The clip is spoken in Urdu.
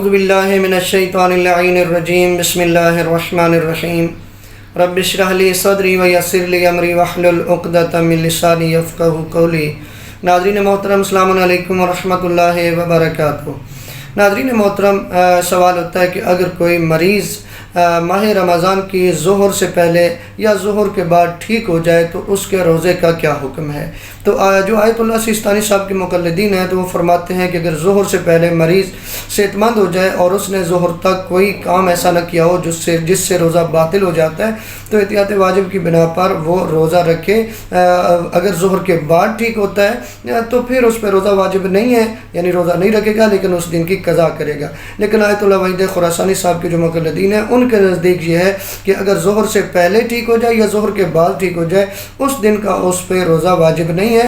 اعوذ باللہ من الشیطان اللعین الرجیم بسم اللہ الرحمن الرحیم رب اشرح لی صدری ویسر لی امری واحلل عقدۃ من لسانی یفقہوا قولی۔ ناظرین محترم السلام علیکم ورحمۃ اللہ وبرکاتہ۔ ناظرین محترم، سوال ہوتا ہے کہ اگر کوئی مریض ماہ رمضان کی ظہر سے پہلے یا ظہر کے بعد ٹھیک ہو جائے تو اس کے روزے کا کیا حکم ہے؟ تو جو آیت اللہ سیستانی صاحب کے مقلدین ہیں تو وہ فرماتے ہیں کہ اگر ظہر سے پہلے مریض صحت مند ہو جائے اور اس نے ظہر تک کوئی کام ایسا نہ کیا ہو جس سے روزہ باطل ہو جاتا ہے تو احتیاط واجب کی بنا پر وہ روزہ رکھے۔ اگر ظہر کے بعد ٹھیک ہوتا ہے تو پھر اس پہ روزہ واجب نہیں ہے، یعنی روزہ نہیں رکھے گا، لیکن اس دن کی قضا کرے گا۔ لیکن آیت اللہ وحید خراسانی صاحب کے جو مقلدین ہیں ان کے نزدیک یہ ہے کہ اگر ظہر سے پہلے ٹھیک ہو جائے یا ظہر کے بعد ٹھیک ہو جائے، اس دن کا اس پہ روزہ واجب نہیں ہے۔